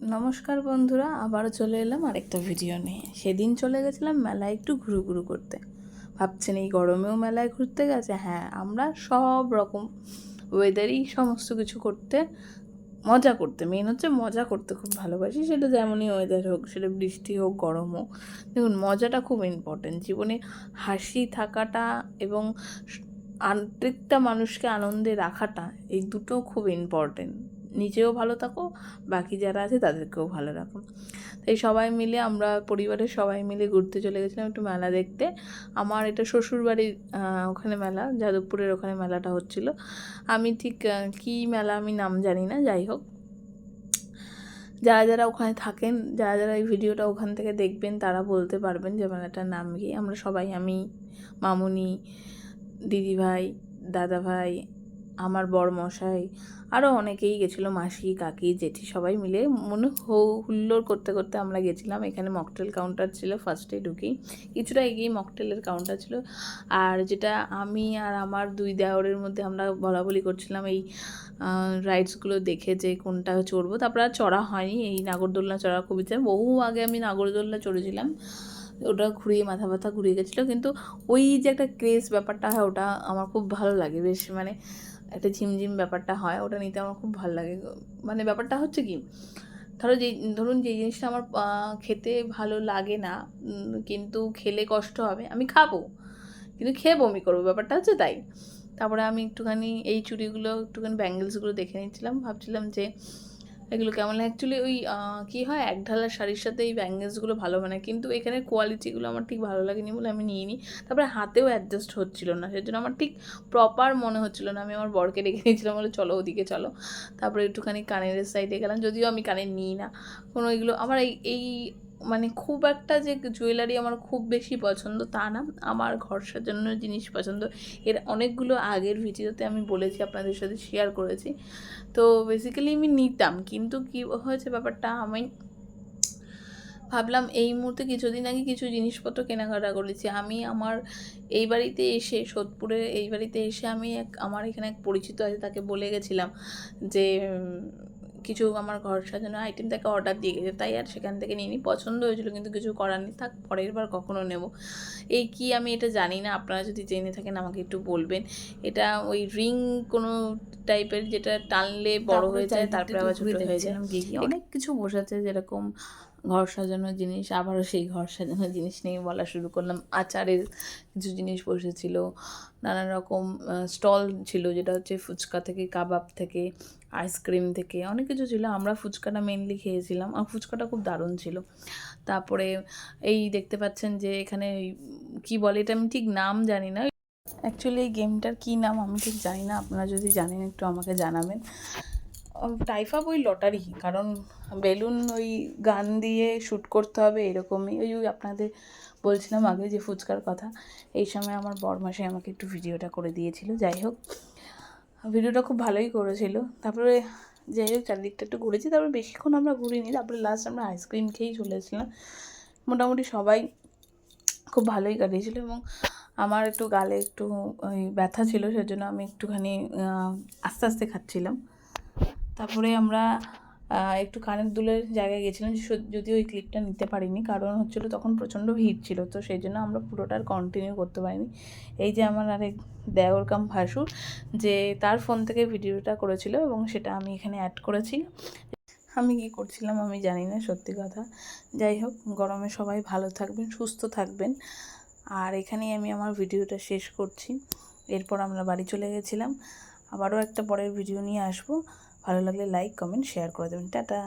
নমস্কার বন্ধুরা, আবারও চলে এলাম আরেকটা ভিডিও নিয়ে। সেদিন চলে গেছিলাম মেলায় একটু ঘুরু করতে। ভাবছেন এই গরমেও মেলায় ঘুরতে গেছে? হ্যাঁ, আমরা সব রকম ওয়েদারই সমস্ত কিছু করতে, মজা করতে, মেন হচ্ছে মজা করতে খুব ভালোবাসি। সেটা যেমনই ওয়েদার হোক, সেটা বৃষ্টি হোক, গরম হোক। দেখুন, মজাটা খুব ইম্পর্টেন্ট জীবনে। হাসি থাকাটা এবং আরেকটা মানুষকে আনন্দে রাখাটা, এই দুটো খুব ইম্পর্টেন্ট। নিজেও ভালো থাকো, বাকি যারা আছে তাদেরকেও ভালো রাখো। তাই সবাই মিলে, আমরা পরিবারের সবাই মিলে ঘুরতে চলে গেছিলাম একটু মেলা দেখতে। আমার এটা শ্বশুরবাড়ির ওখানে মেলা, যাদবপুরের ওখানে মেলাটা হচ্ছিল। আমি ঠিক কী মেলা আমি নাম জানি না, যাই হোক। যারা যারা ওখানে থাকেন, যারা যারা এই ভিডিওটা ওখান থেকে দেখবেন, তারা বলতে পারবেন যে মেলাটার নাম কি। আমরা সবাই, আমি, মামুনি, দিদিভাই, দাদাভাই, আমার বড়মশাই, আরও অনেকেই গেছিলো, মাসি, কাকি, জেঠি, সবাই মিলে মনে হুল্লোড় করতে করতে আমরা গেছিলাম। এখানে মকটেল কাউন্টার ছিল, ফার্স্টে ঢুকেই কিছুটা এগিয়ে মকটেলের কাউন্টার ছিল। আর যেটা আমি আর আমার দুই দেওরের মধ্যে আমরা বলাবলি করছিলাম এই রাইডসগুলো দেখে যে কোনটা চড়বো। তারপর আর চড়া হয়নি, এই নাগরদোলনা চড়া খুব ইচ্ছে। বহু আগে আমি নাগরদোলনা চড়েছিলাম, ওটা ঘুরিয়ে মাথা ব্যথা ঘুরিয়ে গেছিলো। কিন্তু ওই যে একটা ক্রেজ ব্যাপারটা হয়, ওটা আমার খুব ভালো লাগে বেশ। মানে একটা ঝিমঝিম ব্যাপারটা হয়, ওটা নিতে আমার খুব ভালো লাগে। মানে ব্যাপারটা হচ্ছে কি, ধরুন যেই জিনিসটা আমার খেতে ভালো লাগে না, কিন্তু খেলে কষ্ট হবে, আমি খাবো, কিন্তু খেয়ে বমি করবো, ব্যাপারটা হচ্ছে তাই। তারপরে আমি একটুখানি এই চুড়িগুলো, একটুখানি ব্যাঙ্গেলসগুলো দেখে নিচ্ছিলাম, ভাবছিলাম যে এগুলো কেমন। অ্যাকচুয়ালি ওই কী হয়, এক ঢালা শাড়ির সাথে এই ব্যাঙ্গেলসগুলো ভালো মানে, কিন্তু এখানে কোয়ালিটিগুলো আমার ঠিক ভালো লাগেনি বলে আমি নিইনি। তারপরে হাতেও অ্যাডজাস্ট হচ্ছিলো না, সেজন্য আমার ঠিক প্রপার মনে হচ্ছিলো না। আমি আমার বরকে রেখে দিয়েছিলাম, বলে চলো ওদিকে চলো। তারপরে একটুখানি কানের সাইডে গেলাম, যদিও আমি কানের নিই না কোনো। এগুলো আমার এই মানে খুব একটা যে জুয়েলারি আমার খুব বেশি পছন্দ তা না, আমার ঘর সাজানোর জিনিস পছন্দ। এর অনেকগুলো আগের ভিডিওতে আমি বলেছি, আপনাদের সাথে শেয়ার করেছি। তো বেসিক্যালি আমি নিতাম, কিন্তু কী হয়েছে ব্যাপারটা, আমি ভাবলাম এই মুহূর্তে কিছুদিন আগে কিছু জিনিসপত্র কেনাকাটা করেছি আমি। আমার এই বাড়িতে এসে, সোদপুরের এই বাড়িতে এসে আমি আমার এখানে এক পরিচিত আছে, তাকে বলে গেছিলাম যে কিছু আমার ঘর সাজানো আইটেম তাকে অর্ডার দিয়ে গেছে। তাই আর সেখান থেকে নিয়ে নিই, পছন্দ হয়েছিল, কিন্তু কিছু করার নেই, থাক পরের বার কখনো নেব। এই কি আমি এটা জানি না, আপনারা যদি জেনে থাকেন আমাকে একটু বলবেন। এটা ওই রিং কোনো টাইপের, যেটা টানলে বড় হয়ে যায়, তারপরে আবার ছোটো হয়ে যায়। অনেক কিছু বসেছে, যেরকম ঘর সাজানোর জিনিস, আবারও সেই ঘর সাজানোর জিনিস নিয়ে বলা শুরু করলাম। আচারের কিছু জিনিস বসেছিল, নানা রকম স্টল ছিল, যেটা হচ্ছে ফুচকা থেকে, কাবাব থেকে, আইসক্রিম থেকে, অনেক কিছু ছিল। আমরা ফুচকাটা মেনলি খেয়েছিলাম, আর ফুচকাটা খুব দারুণ ছিল। তারপরে এই দেখতে পাচ্ছেন যে এখানে কি বলে, এটা আমি ঠিক নাম জানি না। অ্যাকচুয়ালি এই গেমটার কী নাম আমি ঠিক জানি না, আপনারা যদি জানেন একটু আমাকে জানাবেন। টাইপ অফ ওই লটারি, কারণ বেলুন ওই গান দিয়ে শ্যুট করতে হবে, এরকমই। ওই আপনাদের বলছিলাম আগে যে ফুচকার কথা, এই সময় আমার বরমাসে আমাকে একটু ভিডিওটা করে দিয়েছিল। যাই হোক, ভিডিওটা খুব ভালোই করেছিল। তারপরে যাই হোক, চারদিকটা একটু ঘুরেছি, তারপরে বেশিক্ষণ আমরা ঘুরিনি। তারপরে লাস্ট আমরা আইসক্রিম খেয়েই চলে এসেছিলাম। মোটামুটি সবাই খুব ভালোই কাটিয়েছিল, এবং আমার একটু গালে একটু ওই ব্যথা ছিল, সেজন্য আমি একটুখানি আস্তে আস্তে খাচ্ছিলাম। তারপরে আমরা একটু কানের দুলের জায়গায় গেছিলাম, যদিও ওই ক্লিপটা নিতে পারিনি, কারণ হচ্ছিলো তখন প্রচণ্ড ভিড় ছিল, তো সেই জন্য আমরা পুরোটা আর কন্টিনিউ করতে পারিনি। এই যে আমার আরেক দেওর কাম ভাসুর, যে তার ফোন থেকে ভিডিওটা করেছিল, এবং সেটা আমি এখানে অ্যাড করেছি। আমি কী করছিলাম আমি জানি না, সত্যি কথা। যাই হোক, গরমে সবাই ভালো থাকবেন, সুস্থ থাকবেন। আর এখানেই আমি আমার ভিডিওটা শেষ করছি। এরপর আমরা বাড়ি চলে গেছিলাম। আবারও একটা পরের ভিডিও নিয়ে আসবো। ভালো লাগলে লাইক, কমেন্ট, শেয়ার করে দেবেন। টাটা।